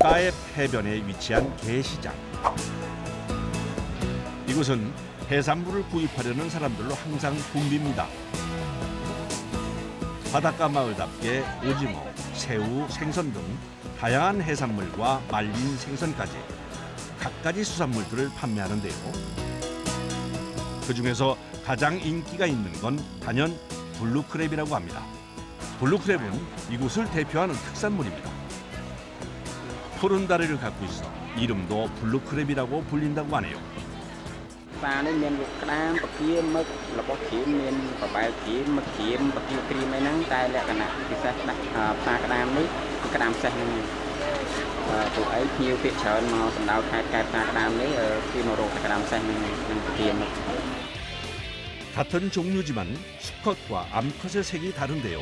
가앱 해변에 위치한 게시장. 이곳은 해산물을 구입하려는 사람들로 항상 붐빕니다. 바닷가 마을답게 오징어, 새우, 생선 등 다양한 해산물과 말린 생선까지 갖가지 수산물들을 판매하는데요. 그중에서 가장 인기가 있는 건 단연 블루크랩이라고 합니다. 블루크랩은 이곳을 대표하는 특산물입니다. 푸른 다리를 갖고 있어 이름도 블루크랩이라고 불린다고 하네요. Này miền lục đam, bậc kia mực, là bậc kia miền bậc bài kia mực kia bậc kia kia mấy nắng tai lẹ cái nào thì sẽ pha cái đam đấy, cái đam sẽ tụi ấy nhiều việc chờ mà sầm đào khai pha cái đam đấy khi mà rồi cái đam sẽ kia mực. 같은 종류지만 수컷과 암컷의 색이 다른데요.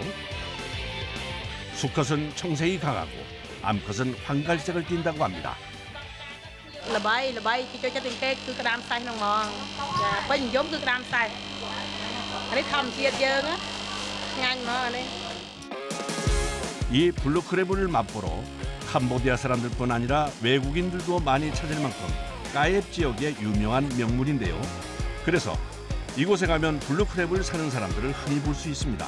수컷은 청색이 강하고 암컷은 황갈색을 띈다고 합니다. là bay cái cho tiền kê cứ cái đam xay nồng mòn bên giống cứ cái đam xay cái thầm tiệt dơ á ngang nó này. 이 블루크랩을 맛보러 캄보디아 사람들뿐 아니라 외국인들도 많이 찾을 만큼 가앱 지역의 유명한 명물인데요. 그래서 이곳에 가면 블루크랩을 사는 사람들을 흔히 볼 수 있습니다.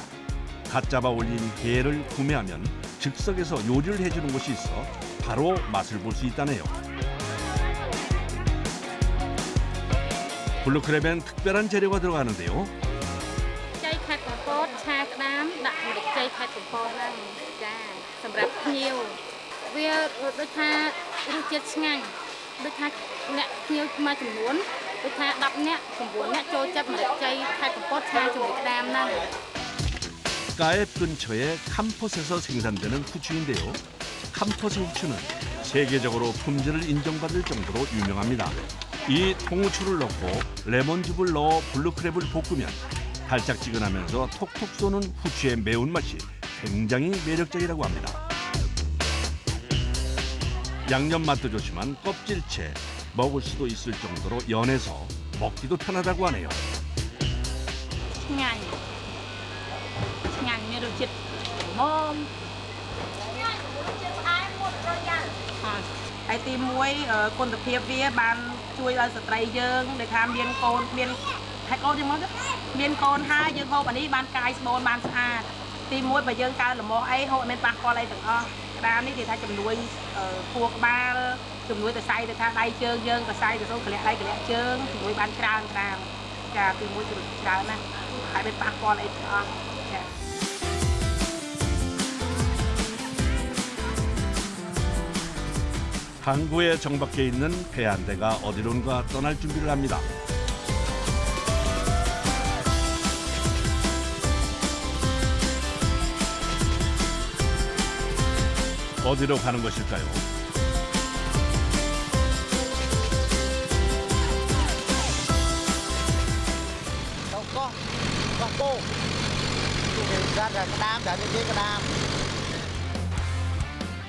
갓 잡아 올린 게를 구매하면 즉석에서 요리를 해주는 곳이 있어 바로 맛을 볼 수 있다네요. 블루크랩엔 특별한 재료가 들어가는데요. Chay khát của pot, cha cái đám, đặt một chay khát của pot ra, cha, sầm rạp nhiều. Vì đôi tha đôi chết ngang, đôi tha nè nhiều mà chủng muốn, đôi tha đập nè, chủng muốn nè trôi chấp mà chay khát của pot cha chủng cái đám năng. 가앱 근처에 캄폿에서 생산되는 후추인데요. 캄폿의 후추는 세계적으로 품질을 인정받을 정도로 유명합니다. 이 통후추를 넣고 레몬즙을 넣어 블루크랩을 볶으면 달짝지근하면서 톡톡 쏘는 후추의 매운맛이 굉장히 매력적이라고 합니다. 양념 맛도 좋지만 껍질채 먹을 수도 있을 정도로 연해서 먹기도 편하다고 하네요. Ngang như được chít mom. Ai tìm muối con tập hiệp vía ban chui ở sợi trai dương để tham biên con biên hai con dương mất biên con hai dương hộp anh đi ban cài bồn ban xa tìm muối và dương cao là mò ấy hội bên bạc qua đây được o đam đi thì thay chùm nuôi thuộc ba chùm nuôi từ say từ thay đây chương dương từ say từ số cái đây cái chương nuôi ban tràn trà tìm muối từ tràn nè hai bên bạc qua đây được o. 항구에 정박해 있는 배 한 대가 어디론가 떠날 준비를 합니다. 어디로 가는 것일까요?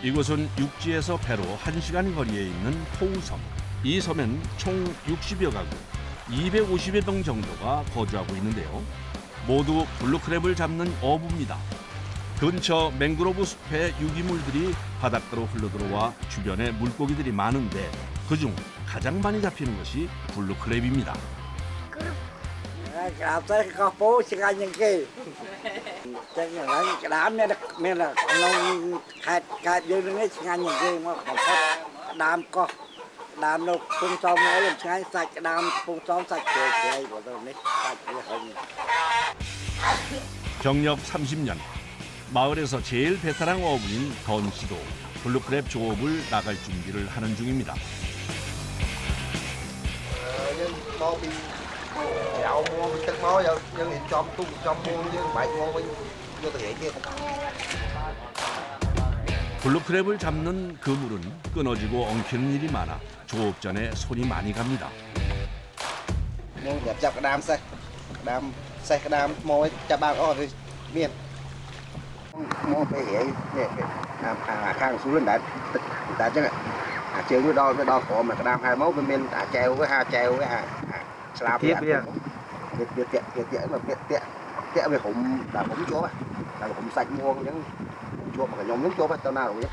이곳은 육지에서 배로 1시간 거리에 있는 포우섬. 이 섬엔 총 60여 가구, 250여 명 정도가 거주하고 있는데요. 모두 블루크랩을 잡는 어부입니다. 근처 맹그로브 숲의 유기물들이 바닷가로 흘러들어와 주변에 물고기들이 많은데 그중 가장 많이 잡히는 것이 블루크랩입니다. Cái có phố sẽ ăn những cái là cái đám này là nông khai dương nó sẽ ăn những cái mà không có đám có đám nó phun xong nó làm sai sạch cái đám phun xong sạch cái của tôi đấy sạch cái không. 경력 30년, 마을에서 제일 베테랑 어부인 던 씨도 블루크랩 조업을 나갈 준비를 하는 중입니다. Dạo mua mình tức máu giờ nhưng thì trong mua chứ bảy mua với vô tự kia. 블루크랩을 잡는 그물은 끊어지고 엉키는 일이 많아 조업 전에 손이 많이 갑니다. Nhưng để chặt cái đam môi chặt bao rồi miền. Mua phải hiểu để khang xuống lên đã chứ chưa với đo cổ mà cái đam 21 bên miền đã treo với hai slab tiết bây giờ tiết mà tiết về hùng là hùng chỗ là hùng sạch mua những chỗ mà nhóm những chỗ tao nào rồi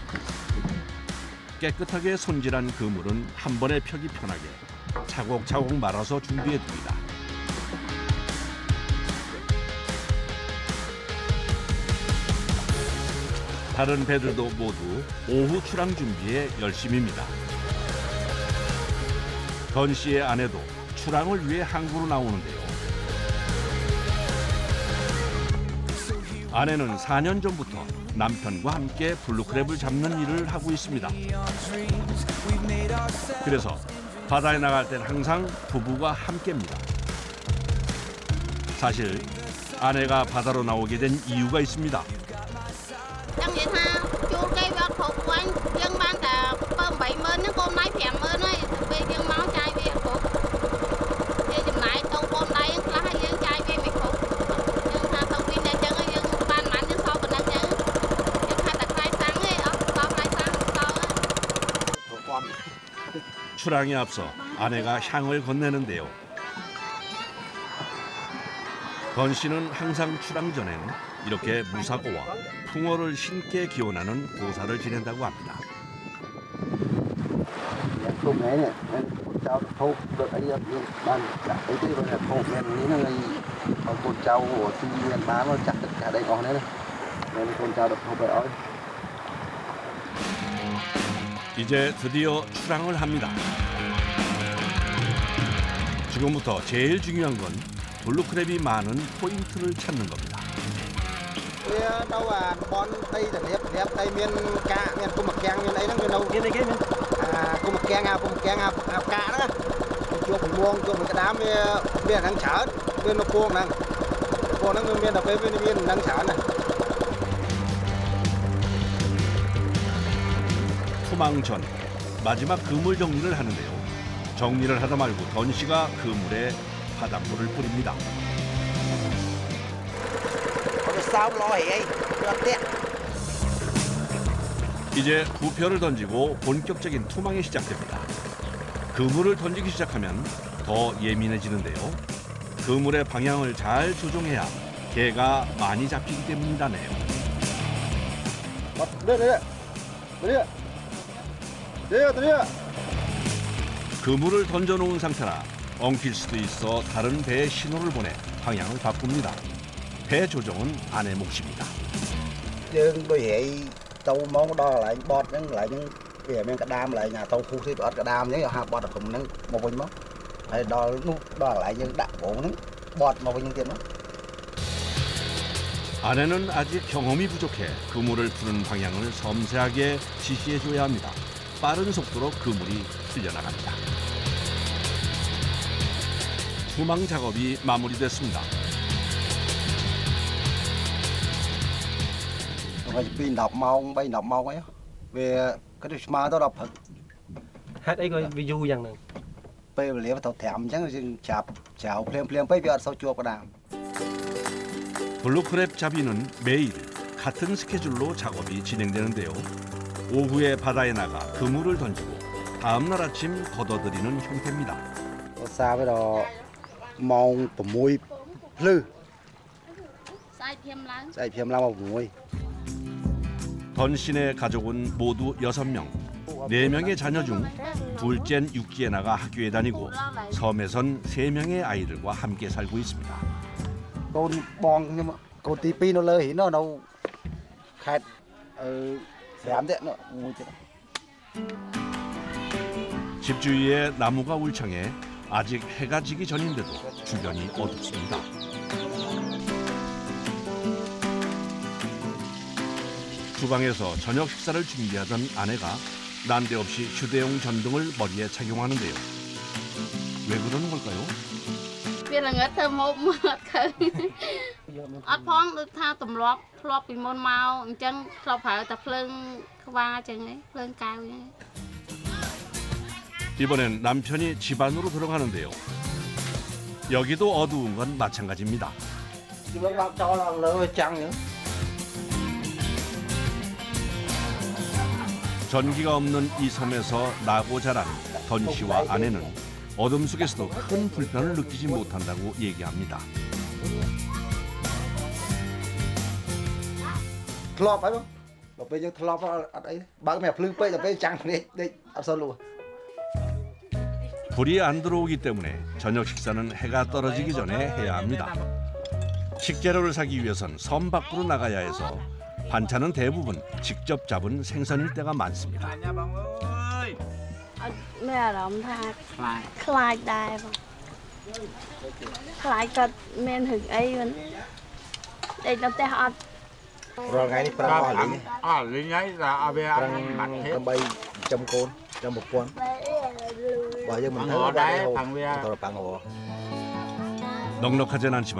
깨끗하게 손질한 그물은 한 번에 펴기 편하게 차곡차곡 말아서 준비해 둡니다. 다른 배들도 모두 오후 출항 준비에 열심입니다. 던 씨의 아내도 출항을 위해 항구로 나오는데요. 아내는 4년 전부터 남편과 함께 블루크랩을 잡는 일을 하고 있습니다. 그래서 바다에 나갈 땐 항상 부부가 함께입니다. 사실 아내가 바다로 나오게 된 이유가 있습니다. Em vậy ha, chua cây vào phục của anh, dân ban cả bơm 70 nó con máy phèm ơn ấy, về dân máu chai về phục. Thì dùm lại tàu con đây là hai dân chai về mình phục. Nhưng ha tàu pin này chân ấy dân ban mắn dân sau còn đang chân. Dân hai đặt khai sáng ấy, bao khai sáng sau ấy. 출항에 앞서 아내가 향을 건네는데요. 건 씨는 항상 출항 전에는 이렇게 무사고와 풍어를 신께 기원하는 고사를 지낸다고 합니다. Hôm nay này, cháu thâu được ấy ban cả ấy thì là thâu men ní là con cháu của sinh viên bán nó chặt tất cả đây còn đấy này, nên con cháu được thâu về ơi. 이제 드디어 출항을 합니다. 지금부터 제일 중요한 건 블루크랩이 많은 포인트를 찾는 겁니다. Đâu à bon đây là đẹp đây miền cá miền cung mặc keng miền ấy nó miền đâu miền này kia miền cung mặc keng ao cá đó chuột mình buông chuột mình cái đám miền đang chở miền nó cuồng này cuồng nó miền đặc biệt miền đang chở này. 투망 전 마지막 그물 정리를 하는데요. 정리를 하다 말고 던 씨가 그물에 바닷물을 뿌립니다. 이제 부표를 던지고 본격적인 투망이 시작됩니다. 그물을 던지기 시작하면 더 예민해지는데요. 그물의 방향을 잘 조종해야 개가 많이 잡히기 때문이라네요. 그물을 던져놓은 상태라 엉킬 수도 있어 다른 배에 신호를 보내 방향을 바꿉니다. 배 조종은 아내 몫입니다. Dương đôi hệ tàu mong đo lại bọt những về bên cái đam lại nhà tàu khu thì bọt cái đam những hạt bọt là cùng những một bình mốc hay đo lại những đạn bộ những bọt một bình tiền đó. 아내는 아직 경험이 부족해 그물을 푸는 방향을 섬세하게 지시해줘야 합니다. 빠른 속도로 그물이 풀려나갑니다. 투망 작업이 마무리됐습니다. Phải pin đọc mong bay đọc mong ấy về cái điều mà tôi đọc thật hát ấy coi video rằng này bây giờ lấy tàu thảm chẳng chạp chảo phèm bây giờ sau chua cái đàm. 블루크랩 잡이는 매일 같은 스케줄로 작업이 진행되는데요. 오후에 바다에 나가 그물을 던지고 다음 날 아침 걷어들이는 형태입니다. Xa với đó mong của mùi lư Sai thêm lắm. dạy phèm lao vào mùi. 던 씨네 가족은 모두 6명. 4명의 자녀 중 둘째는 육지에 나가 학교에 다니고 섬에선 3명의 아이들과 함께 살고 있습니다. Con bong nhưng mà con tí pi nó lơ hí nó đâu khét dám thế nữa mùi thế. 집 주위에 나무가 울창해 아직 해가 지기 전인데도 주변이 어둡습니다. 주방에서 저녁 식사를 준비하던 아내가 난데없이 휴대용 전등을 머리에 착용하는데요. 왜 그러는 걸까요? Vì là ngất thơm hộp mượt khơi. Ất phong được tha tùm lọp vì môn mau chân lọp phải tập lưng qua chân ấy, lưng cao ấy. 이번엔 남편이 집 안으로 들어가는데요. 여기도 어두운 건 마찬가지입니다. Chúng nó cho là lơ trăng nữa. 전기가 없는 이 섬에서 나고 자란 던 씨와 아내는 어둠 속에서도 큰 불편을 느끼지 못한다고 얘기합니다. Lọp phải không? ដល់ពេលយើងធ្លាប់អត់អីបើកមិនភ្លឺពេកដល់ពេលចាំងនេះដេកអត់សូវលូ 불이 안 들어오기 때문에 저녁 식사는 해가 떨어지기 전에 해야 합니다. 식재료를 사기 위해선 섬 밖으로 나가야 해서 반찬은 대부분 직접 잡은 생선일 때가 많습니다. មានអារម្មណ៍ថាខ្លាចដែរបងខ្លាចគាត់មានរឿងអីមិនដេកនៅផ្ទះអត់ រាល់ថ្ងៃនេះប្រើអស់លីង លីងហើយតែឲ្យវាអត់បាត់ទេ ដើម្បីចំកូនចំប្រពន្ធបើយើងមិនធ្វើដែរផាំងវាទៅផាំងហោ 넉넉하진 않지만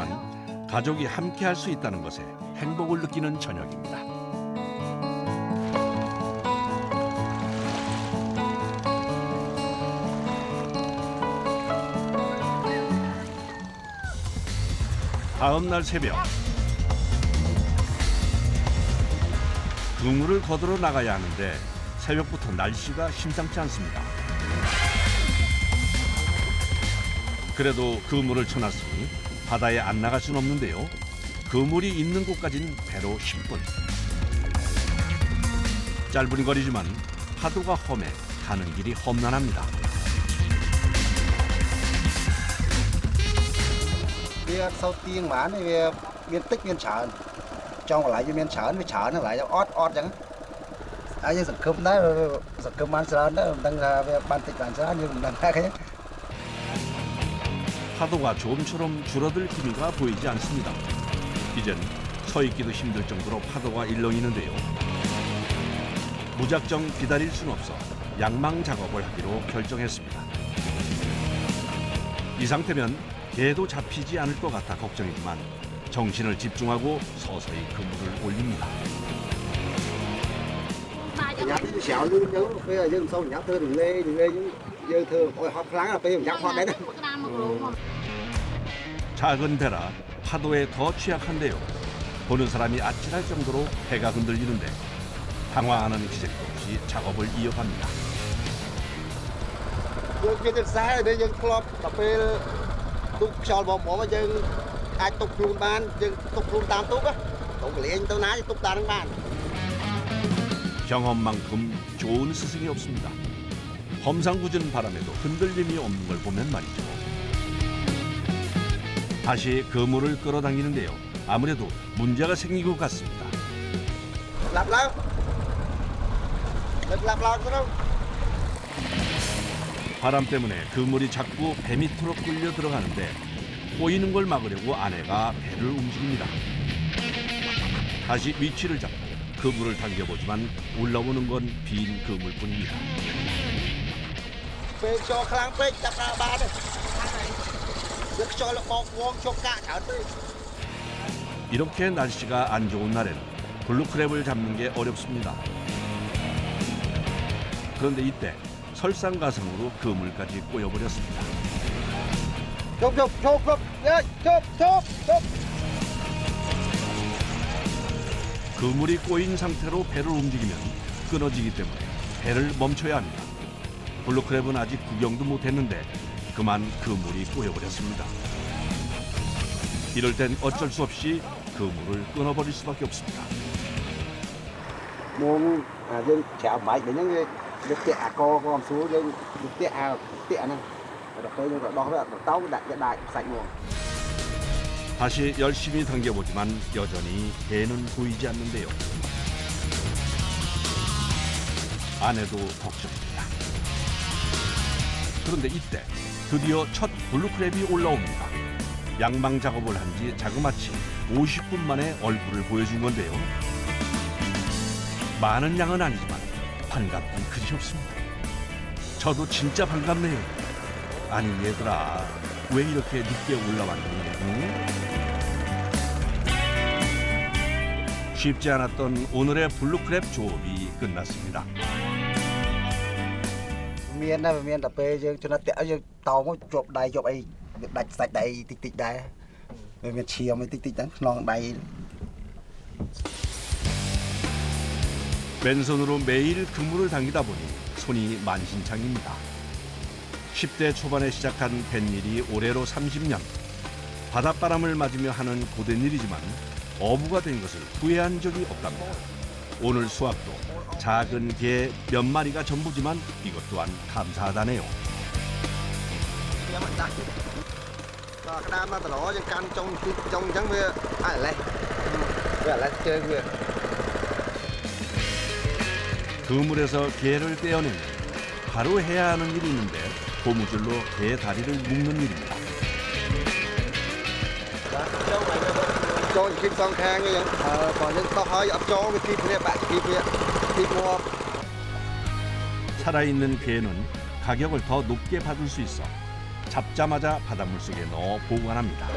가족이 함께 할 수 있다는 것에 행복을 느끼는 저녁입니다. 다음 날 새벽 그물을 거두러 나가야 하는데 새벽부터 날씨가 심상치 않습니다. 그래도 그물을 쳐놨으니 바다에 안 나갈 순 없는데요. 그물이 있는 곳까지는 배로 10분. 짧은 거리지만 파도가 험해 가는 길이 험난합니다. វាអត់សូវទៀងហ្មងវាមានតិចមានច្រើនចង់កន្លែងវាមានច្រើនវាច្រើនកន្លែងអត់អញ្ចឹងហើយយើងសង្ឃឹមដែរសង្ឃឹមបានច្រើនដែរមិនដឹងថាវាបានតិចបានច្រើនយើងមិនដឹងថាឃើញ 파도가 좀처럼 줄어들 기미가 보이지 않습니다. 이젠 서 있기도 힘들 정도로 파도가 일렁이는데요. 무작정 기다릴 순 없어 양망 작업을 하기로 결정했습니다. 이 상태면 개도 잡히지 않을 것 같아 걱정이지만 정신을 집중하고 서서히 그물을 올립니다. ញ៉ាំទៅស្រាវលឿនទៅពេលយើងមិនសូវញ៉ាំធ្វើរលេយើងធ្វើឲ្យហត់ខ្លាំងពេលញ៉ាំហត់ដែរ 작은 배라 파도에 더 취약한데요. 보는 사람이 아찔할 정도로 배가 흔들리는데 당황하는 기색도 없이 작업을 이어갑니다. យើងមានទឹកខ្សែដែលយើងធ្លាប់ដល់ពេលទុកខ្យល់បងមកយើងអាចទុកខ្លួនបានយើងទុកខ្លួនតាមទុកទៅកលេងទៅណាទុកតាមនឹងបាន 경험만큼 좋은 스승이 없습니다. 험상궂은 바람에도 흔들림이 없는 걸 보면 말이죠. 다시 그물을 끌어당기는데요. 아무래도 문제가 생긴 것 같습니다. ឡាប់ឡើងឡាប់ឡើងទៅ 바람 때문에 그물이 자꾸 배 밑으로 끌려 들어가는데 꼬이는 걸 막으려고 아내가 배를 움직입니다. 다시 위치를 잡고 그물을 당겨보지만 올라오는 건 빈 그물뿐입니다. ពេលខ្យល់ខ្លាំងពេកចាប់ដើរបានទេយកខ្យល់បោកវងជប់កាក់ច្រើនពេក 이렇게 날씨가 안 좋은 날엔 블루크랩을 잡는 게 어렵습니다. 그런데 이때 설상가상으로 그물까지 꼬여버렸습니다. 좁 그물이 꼬인 상태로 배를 움직이면 끊어지기 때문에 배를 멈춰야 합니다. 블루크랩은 아직 구경도 못했는데 그만 그물이 꼬여버렸습니다. 이럴 땐 어쩔 수 없이 그물을 끊어버릴 수밖에 없습니다. មុំយើងច្រាបម៉ៃហ្នឹងវាយកតាក់កកអំសួរយើងយកតាក់ហ្នឹងដល់ពេលយើងក៏ដោះវាទៅដាក់សាច់មក 다시 열심히 당겨보지만 여전히 배는 보이지 않는데요. 아내도 걱정입니다. 그런데 이때 드디어 첫 블루크랩이 올라옵니다. 양망 작업을 한 지 자그마치 50분 만에 얼굴을 보여준 건데요. 많은 양은 아니지만 반갑긴 그리 없습니다. 저도 진짜 반갑네요. 아니 얘들아 왜 이렇게 늦게 올라왔니? 응? 쉽지 않았던 오늘의 블루크랩 조업이 끝났습니다. មានតែពេលយើងចំណាត់តាក់យើងតោមកជាប់ដៃជាប់អីដាច់សាច់ដៃតិចដែរវាមានឈាមអីតិចហ្នឹងខ្នងដៃ 맨손으로 매일 그물을 당기다 보니 손이 만신창입니다. 10대 초반에 시작한 뱃일이 올해로 30년. 바닷바람을 맞으며 하는 고된 일이지만 어부가 된 것을 후회한 적이 없답니다. 오늘 수확도 작은 게 몇 마리가 전부지만 이것 또한 감사하다네요. 그물에서 게를 떼어내면 바로 해야 하는 일이 있는데 고무줄로 게 다리를 묶는 일입니다. 살아있는 게는 가격을 더 높게 받을 수 있어 잡자마자 바닷물 속에 넣어 보관합니다.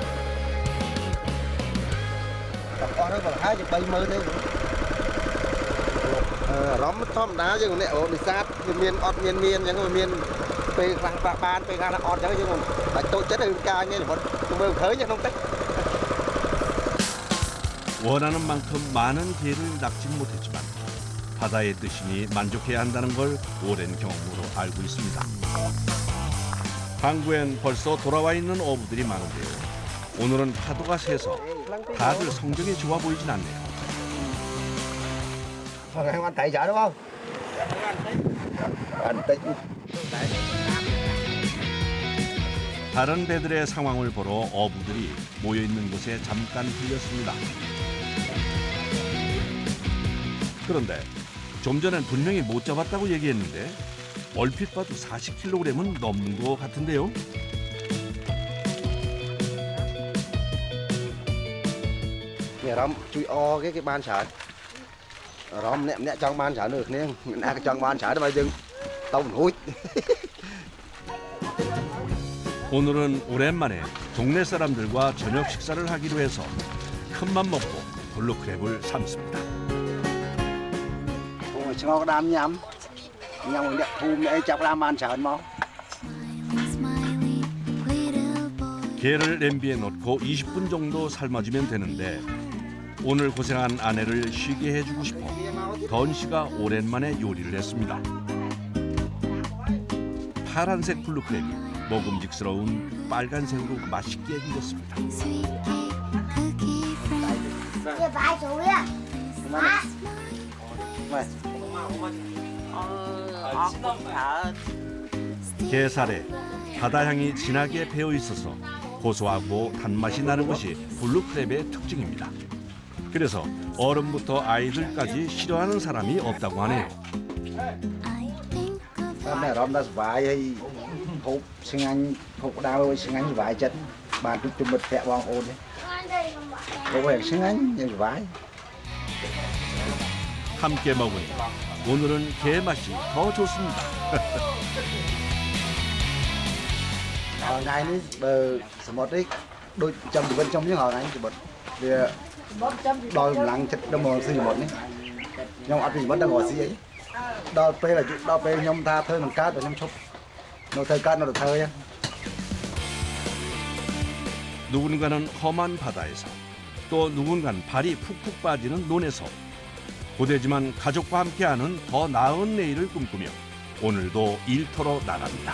원하는 만큼 많은 게를 낚진 못했지만 바다의 뜻이니 만족해야 한다는 걸 오랜 경험으로 알고 있습니다. 항구엔 벌써 돌아와 있는 어부들이 많은데요. 오늘은 파도가 세서 다들 성적이 좋아 보이진 않네요. 다른 배들의 상황을 보러 어부들이 모여있는 곳에 잠깐 들렸습니다. 그런데 좀 전엔 분명히 못 잡았다고 얘기했는데 얼핏 봐도 40kg은 넘는 것 같은데요. Rом chui o cái ban sở. Rom nè trong ban sở được nè, trong ban sở đó bây giờ tông hút. 오늘은 오랜만에 동네 사람들과 저녁 식사를 하기로 해서 큰맘 먹고 블루크랩을 삶습니다. Ngọc đam nhắm nhắm đẹp thùm để chọc đam ăn sờn mau. 게를 냄비에 넣고 20분 정도 삶아주면 되는데 오늘 고생한 아내를 쉬게 해주고 싶어 던 씨가 오랜만에 요리를 했습니다. 파란색 블루크랩이 먹음직스러운 빨간색으로 맛있게 익었습니다. 게살에 바다향이 진하게 배어 있어서 고소하고 단맛이 나는 것이 블루크랩의 특징입니다. 그래서 어른부터 아이들까지 싫어하는 사람이 없다고 하네요. Này rом ta vải hay hộp sinh anh hộp đau sinh anh vải chất bàn chụp chụp mật vẽ bong ôn đấy có vẻ sinh anh nhưng vải 함께 먹으니 오늘은 게 맛이 더 좋습니다. ngày ní bờ một đấy đôi trăm bên trong những họ này thì một thì đòi lặng chất đâm mồm xì một đấy nhưng ăn thì vẫn đang ngồi xì ấy đòi pe là đòi pe nhom tha thơi bằng cát và nhom chốc nó thơi cát nó được thơi 누군가는 험한 바다에서 또 누군가는 발이 푹푹 빠지는 논에서 고되지만 가족과 함께하는 더 나은 내일을 꿈꾸며 오늘도 일터로 나갑니다.